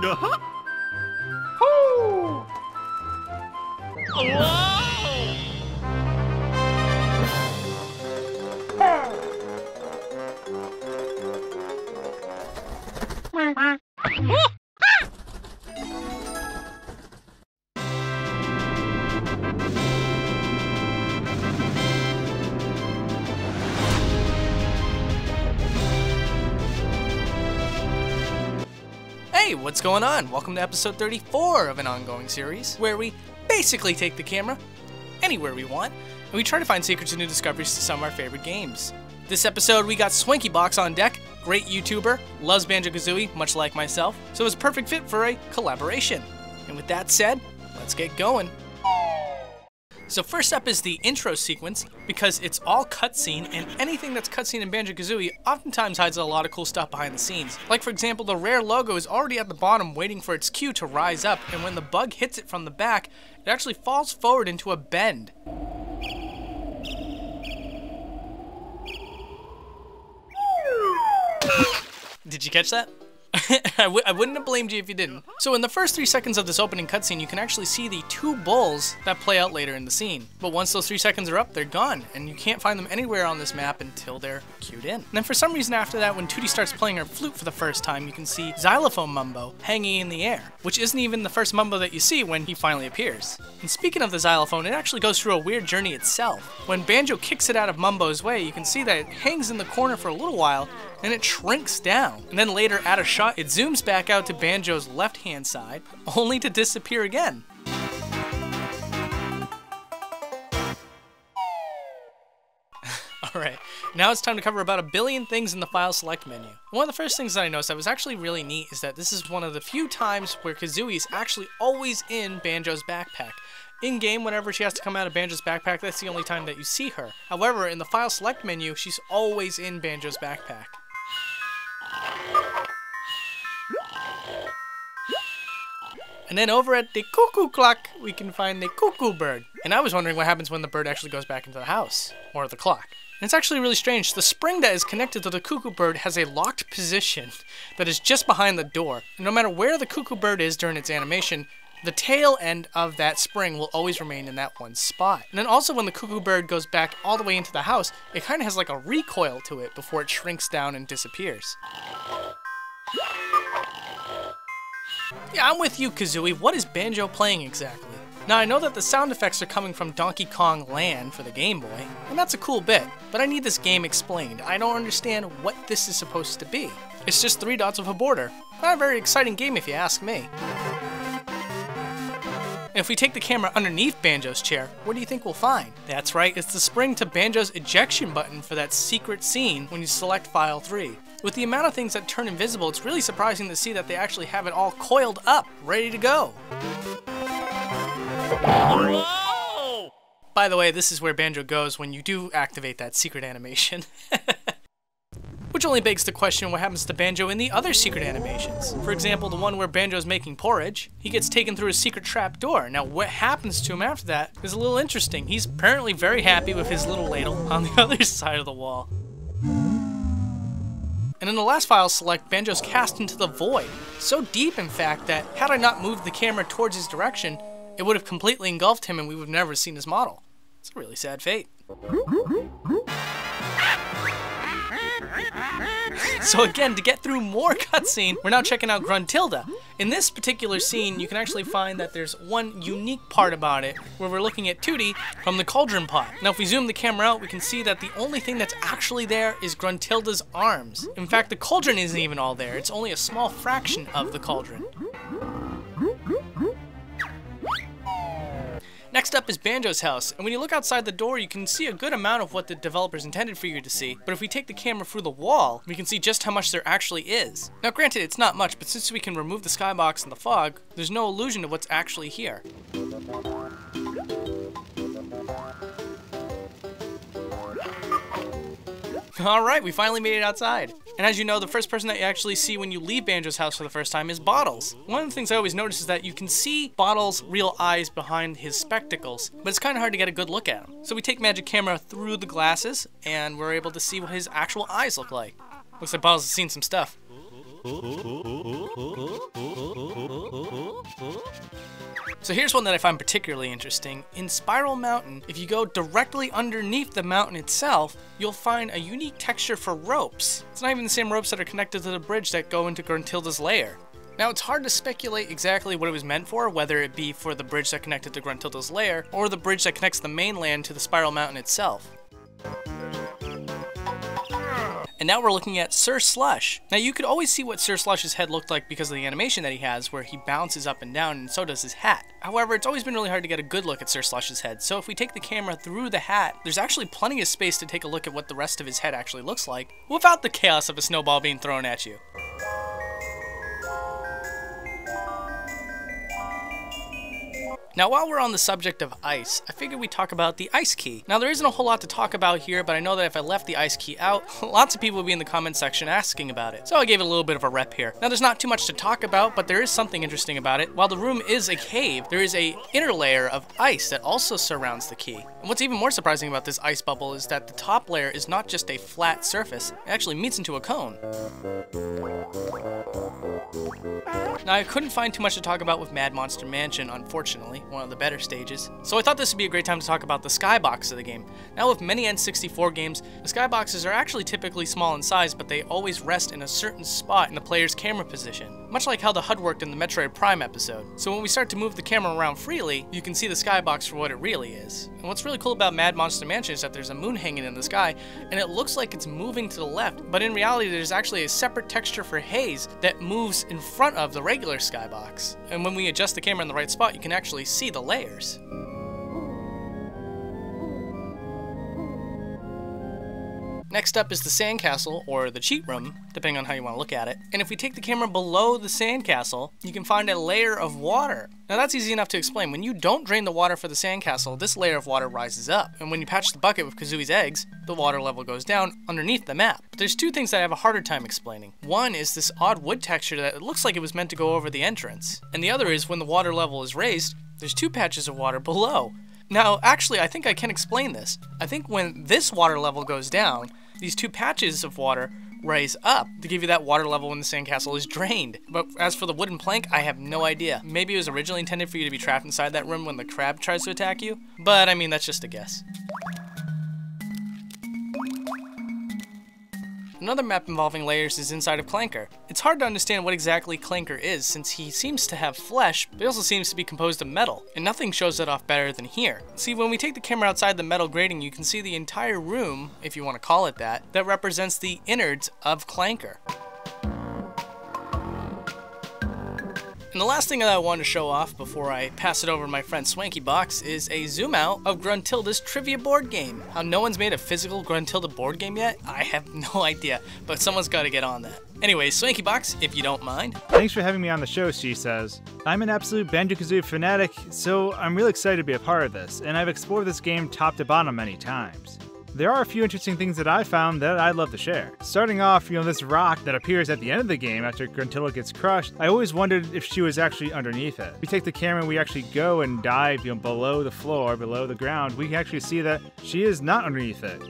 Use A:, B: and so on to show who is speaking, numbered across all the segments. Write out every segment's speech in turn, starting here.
A: Uh-huh. Woo! Whoa!
B: Hey, what's going on? Welcome to episode 34 of an ongoing series, where we basically take the camera anywhere we want, and we try to find secrets and new discoveries to some of our favorite games. This episode, we got SwankyBox on deck, great YouTuber, loves Banjo Kazooie, much like myself, so it's a perfect fit for a collaboration. And with that said, let's get going. So first up is the intro sequence, because it's all cutscene, and anything that's cutscene in Banjo Kazooie oftentimes hides a lot of cool stuff behind the scenes. Like for example, the rare logo is already at the bottom waiting for its cue to rise up, and when the bug hits it from the back, it actually falls forward into a bend. Did you catch that? I wouldn't have blamed you if you didn't. So in the first 3 seconds of this opening cutscene, you can actually see the 2 bulls that play out later in the scene. But once those 3 seconds are up, they're gone, and you can't find them anywhere on this map until they're queued in. And then for some reason after that, when Tootie starts playing her flute for the first time, you can see Xylophone Mumbo hanging in the air, which isn't even the first Mumbo that you see when he finally appears. And speaking of the xylophone, it actually goes through a weird journey itself. When Banjo kicks it out of Mumbo's way, you can see that it hangs in the corner for a little while, and it shrinks down. And then later at a shot, it zooms back out to Banjo's left-hand side, only to disappear again. Alright, now it's time to cover about 1 billion things in the file select menu. One of the first things that I noticed that was actually really neat is that this is one of the few times where Kazooie is actually always in Banjo's backpack. In-game, whenever she has to come out of Banjo's backpack, that's the only time that you see her. However, in the file select menu, she's always in Banjo's backpack. And then over at the cuckoo clock, we can find the cuckoo bird. And I was wondering what happens when the bird actually goes back into the house, or the clock. And it's actually really strange. The spring that is connected to the cuckoo bird has a locked position that is just behind the door. And no matter where the cuckoo bird is during its animation, the tail end of that spring will always remain in that one spot. And then also when the cuckoo bird goes back all the way into the house, it kind of has like a recoil to it before it shrinks down and disappears. Yeah, I'm with you, Kazooie. What is Banjo playing exactly? Now, I know that the sound effects are coming from Donkey Kong Land for the Game Boy, and that's a cool bit, but I need this game explained. I don't understand what this is supposed to be. It's just 3 dots with a border. Not a very exciting game if you ask me. And if we take the camera underneath Banjo's chair, what do you think we'll find? That's right, it's the spring to Banjo's ejection button for that secret scene when you select File 3. With the amount of things that turn invisible, it's really surprising to see that they actually have it all coiled up, ready to go. Whoa! By the way, this is where Banjo goes when you do activate that secret animation. Which only begs the question what happens to Banjo in the other secret animations. For example, the one where Banjo's making porridge, he gets taken through a secret trap door. Now what happens to him after that is a little interesting. He's apparently very happy with his little ladle on the other side of the wall. And in the last file select, Banjo's cast into the void. So deep in fact that had I not moved the camera towards his direction, it would have completely engulfed him and we would have never seen his model. It's a really sad fate. So again, to get through more cutscene, we're now checking out Gruntilda. In this particular scene, you can actually find that there's one unique part about it, where we're looking at Tootie from the cauldron pot. Now if we zoom the camera out, we can see that the only thing that's actually there is Gruntilda's arms. In fact, the cauldron isn't even all there, it's only a small fraction of the cauldron. Next up is Banjo's house, and when you look outside the door, you can see a good amount of what the developers intended for you to see, but if we take the camera through the wall, we can see just how much there actually is. Now granted, it's not much, but since we can remove the skybox and the fog, there's no illusion of what's actually here. Alright, we finally made it outside. And as you know, the first person that you actually see when you leave Banjo's house for the first time is Bottles. One of the things I always notice is that you can see Bottles' real eyes behind his spectacles, but it's kind of hard to get a good look at him. So we take Magic Camera through the glasses, and we're able to see what his actual eyes look like. Looks like Bottles has seen some stuff. So here's one that I find particularly interesting. In Spiral Mountain, if you go directly underneath the mountain itself, you'll find a unique texture for ropes. It's not even the same ropes that are connected to the bridge that go into Gruntilda's lair. Now, it's hard to speculate exactly what it was meant for, whether it be for the bridge that connected to Gruntilda's lair, or the bridge that connects the mainland to the Spiral Mountain itself. And now we're looking at Sir Slush. Now you could always see what Sir Slush's head looked like because of the animation that he has, where he bounces up and down, and so does his hat. However, it's always been really hard to get a good look at Sir Slush's head, so if we take the camera through the hat, there's actually plenty of space to take a look at what the rest of his head actually looks like, without the chaos of a snowball being thrown at you. Now, while we're on the subject of ice, I figured we'd talk about the ice key. Now, there isn't a whole lot to talk about here, but I know that if I left the ice key out, lots of people would be in the comment section asking about it. So I gave it a little bit of a rep here. Now, there's not too much to talk about, but there is something interesting about it. While the room is a cave, there is an inner layer of ice that also surrounds the key. And what's even more surprising about this ice bubble is that the top layer is not just a flat surface, it actually meets into a cone. Now, I couldn't find too much to talk about with Mad Monster Mansion, unfortunately, one of the better stages. So I thought this would be a great time to talk about the Skybox of the game. Now, with many N64 games, the Skyboxes are actually typically small in size, but they always rest in a certain spot in the player's camera position, much like how the HUD worked in the Metroid Prime episode. So when we start to move the camera around freely, you can see the Skybox for what it really is. And what's really cool about Mad Monster Mansion is that there's a moon hanging in the sky, and it looks like it's moving to the left, but in reality there's actually a separate texture for haze that moves in front of the regular Skybox. And when we adjust the camera in the right spot, you can actually see the layers. Next up is the sandcastle, or the cheat room, depending on how you want to look at it. And if we take the camera below the sandcastle, you can find a layer of water. Now that's easy enough to explain. When you don't drain the water for the sandcastle, this layer of water rises up. And when you patch the bucket with Kazooie's eggs, the water level goes down underneath the map. But there's two things that I have a harder time explaining. One is this odd wood texture that it looks like it was meant to go over the entrance. And the other is when the water level is raised, there's two patches of water below. Now, actually, I think I can explain this. I think when this water level goes down, these two patches of water rise up to give you that water level when the sandcastle is drained. But as for the wooden plank, I have no idea. Maybe it was originally intended for you to be trapped inside that room when the crab tries to attack you, but I mean, that's just a guess. Another map involving layers is inside of Clanker. It's hard to understand what exactly Clanker is, since he seems to have flesh, but he also seems to be composed of metal, and nothing shows that off better than here. See, when we take the camera outside the metal grating, you can see the entire room, if you want to call it that represents the innards of Clanker. And the last thing that I want to show off before I pass it over to my friend SwankyBox is a zoom out of Gruntilda's trivia board game. How no one's made a physical Gruntilda board game yet? I have no idea, but someone's got to get on that. Anyway, SwankyBox, if you don't mind.
A: Thanks for having me on the show, Shesez. I'm an absolute Banjo Kazooie fanatic, so I'm really excited to be a part of this, and I've explored this game top to bottom many times. There are a few interesting things that I found that I'd love to share. Starting off, this rock that appears at the end of the game after Gruntilda gets crushed, I always wondered if she was actually underneath it. We take the camera and we actually go and dive below the floor, below the ground, we can actually see that she is not underneath it.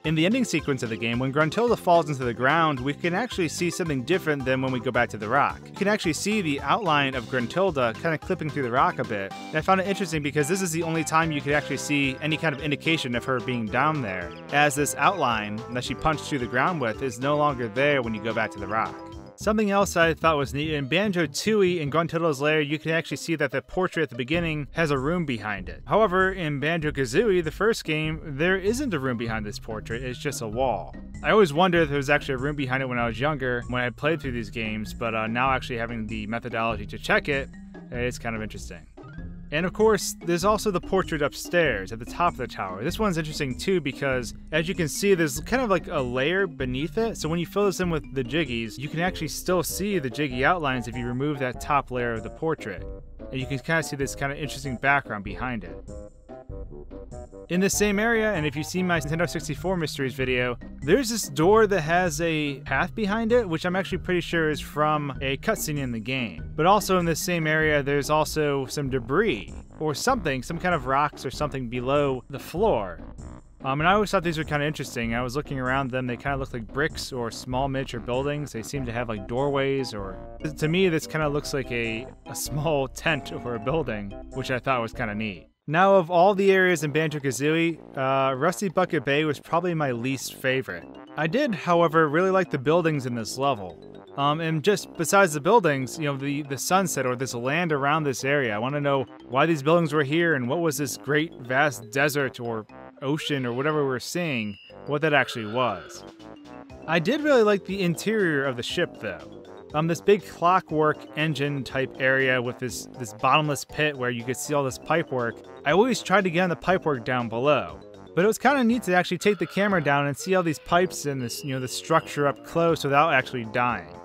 A: In the ending sequence of the game, when Gruntilda falls into the ground, we can actually see something different than when we go back to the rock. You can actually see the outline of Gruntilda kind of clipping through the rock a bit. And I found it interesting because this is the only time you could actually see any kind of indication of her being down there, as this outline that she punched through the ground with is no longer there when you go back to the rock. Something else I thought was neat, in Banjo-Tooie in Gruntilda's lair, you can actually see that the portrait at the beginning has a room behind it. However, in Banjo Kazooie, the first game, there isn't a room behind this portrait, it's just a wall. I always wondered if there was actually a room behind it when I was younger, when I played through these games, but now actually having the methodology to check it, it's kind of interesting. And of course, there's also the portrait upstairs at the top of the tower. This one's interesting too because, as you can see, there's kind of like a layer beneath it. So when you fill this in with the jiggies, you can actually still see the jiggy outlines if you remove that top layer of the portrait. And you can kind of see this kind of interesting background behind it. In the same area, and if you've seen my Nintendo 64 Mysteries video, there's this door that has a path behind it, which I'm actually pretty sure is from a cutscene in the game. But also in this same area, there's also some debris, or something, some kind of rocks or something below the floor. And I always thought these were kind of interesting. I was looking around them, they kind of look like bricks or small miniature buildings. They seem to have like doorways, or to me this kind of looks like a small tent or a building, which I thought was kind of neat. Now, of all the areas in Banjo Kazooie, Rusty Bucket Bay was probably my least favorite. I did, however, really like the buildings in this level. And just besides the buildings, you know, the sunset or this land around this area, I want to know why these buildings were here and what was this great vast desert or ocean or whatever we're seeing, what that actually was. I did really like the interior of the ship though. This big clockwork engine type area with this bottomless pit where you could see all this pipework. I always tried to get on the pipework down below, but it was kind of neat to actually take the camera down and see all these pipes and this, you know, the structure up close without actually dying.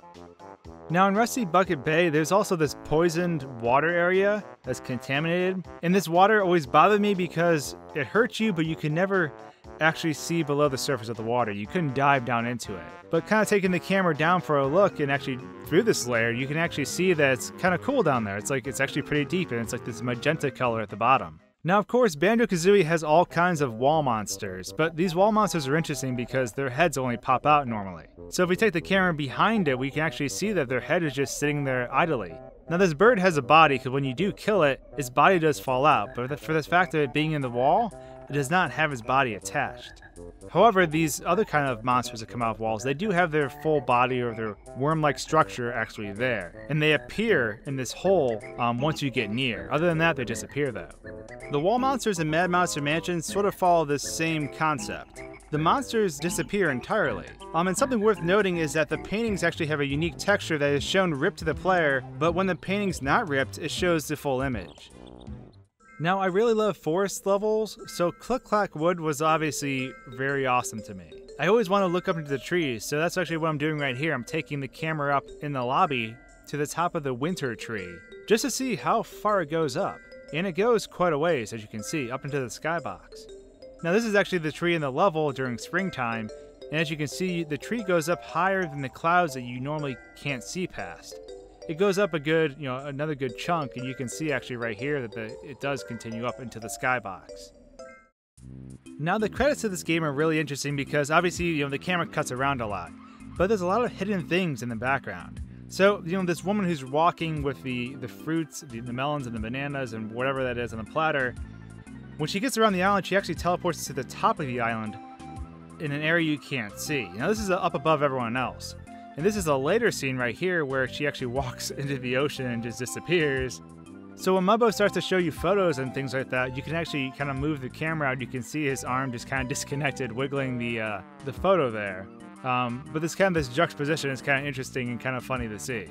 A: Now in Rusty Bucket Bay, there's also this poisoned water area that's contaminated, and this water always bothered me because it hurts you, but you can never actually see below the surface of the water. You couldn't dive down into it. But kind of taking the camera down for a look and actually through this layer, you can actually see that it's kind of cool down there. It's actually pretty deep, and it's like this magenta color at the bottom. Now, of course, Banjo Kazooie has all kinds of wall monsters, but these wall monsters are interesting because their heads only pop out normally. So if we take the camera behind it, we can actually see that their head is just sitting there idly. Now, this bird has a body because when you do kill it, its body does fall out, but for the fact of it being in the wall, it does not have its body attached. However, these other kind of monsters that come out of walls, they do have their full body or their worm-like structure actually there. And they appear in this hole once you get near. Other than that, they disappear though. The wall monsters in Mad Monster Mansion sort of follow this same concept. The monsters disappear entirely. And something worth noting is that the paintings actually have a unique texture that is shown ripped to the player, but when the painting's not ripped, it shows the full image. Now, I really love forest levels, so Click Clack Wood was obviously very awesome to me. I always want to look up into the trees, so that's actually what I'm doing right here. I'm taking the camera up in the lobby to the top of the winter tree, just to see how far it goes up. And it goes quite a ways, as you can see, up into the Skybox. Now, this is actually the tree in the level during springtime, and as you can see, the tree goes up higher than the clouds that you normally can't see past. It goes up a good, another good chunk, and you can see actually right here that it does continue up into the Skybox. Now the credits to this game are really interesting because obviously, the camera cuts around a lot, but there's a lot of hidden things in the background. So, this woman who's walking with the fruits, the melons and the bananas and whatever that is on the platter, when she gets around the island, she actually teleports to the top of the island in an area you can't see. Now this is up above everyone else. And this is a later scene right here where she actually walks into the ocean and just disappears. So when Mubbo starts to show you photos and things like that, you can actually kind of move the camera out. You can see his arm just kind of disconnected, wiggling the photo there. But this juxtaposition is kind of interesting and kind of funny to see.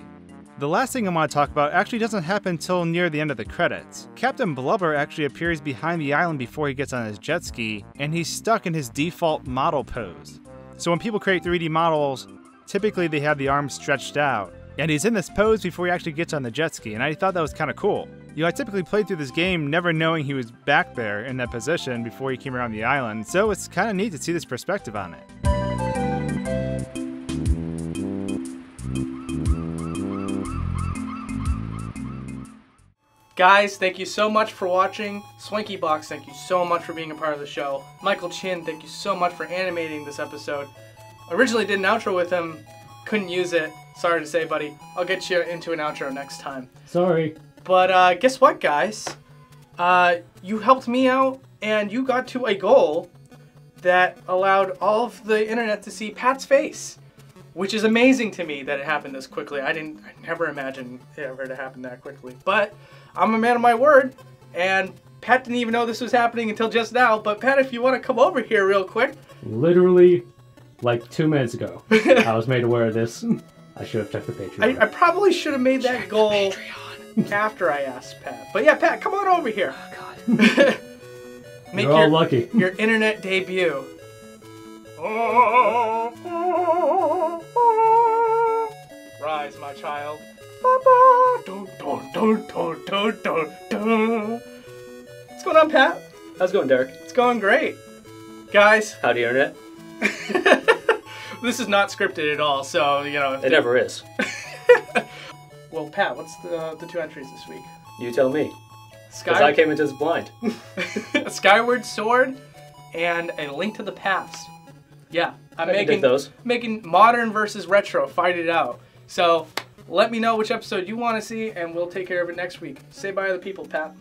A: The last thing I want to talk about actually doesn't happen until near the end of the credits. Captain Blubber actually appears behind the island before he gets on his jet ski, and he's stuck in his default model pose. So when people create 3D models, typically they have the arms stretched out, and he's in this pose before he actually gets on the jet ski, and I thought that was kind of cool. I typically played through this game never knowing he was back there in that position before he came around the island, so it's kind of neat to see this perspective on it.
B: Guys, thank you so much for watching. SwankyBox, thank you so much for being a part of the show. Michael Chin, thank you so much for animating this episode. Originally did an outro with him, couldn't use it. Sorry to say, buddy. I'll get you into an outro next time.
C: Sorry.
B: But guess what, guys? You helped me out, and you got to a goal that allowed all of the internet to see Pat's face, which is amazing to me that it happened this quickly. I never imagined it ever to happen that quickly. But I'm a man of my word, and Pat didn't even know this was happening until just now. But Pat, if you want to come over here real quick.
C: Literally, like 2 minutes ago, I was made aware of this. I should have checked the Patreon.
B: I probably should have made that goal after I asked Pat. But yeah, Pat, come on over here.
C: Oh, God.
B: Make
C: You're all lucky.
B: Your internet debut. Rise, my child. What's going on, Pat?
D: How's it going, Derek?
B: It's going great. Guys.
D: Howdy, internet.
B: This is not scripted at all, so,
D: It never is.
B: Well, Pat, what's the 2 entries this week?
D: You tell me. Because I came into this blind.
B: Skyward Sword and a link to the past. Yeah, I'm
D: I can dig those.
B: making modern versus retro, fight it out. So let me know which episode you want to see, and we'll take care of it next week. Say bye to the people, Pat.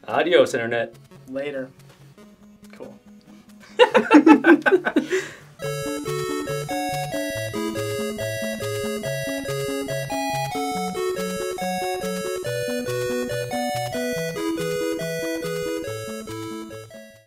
D: Adios, Internet.
B: Later. Cool.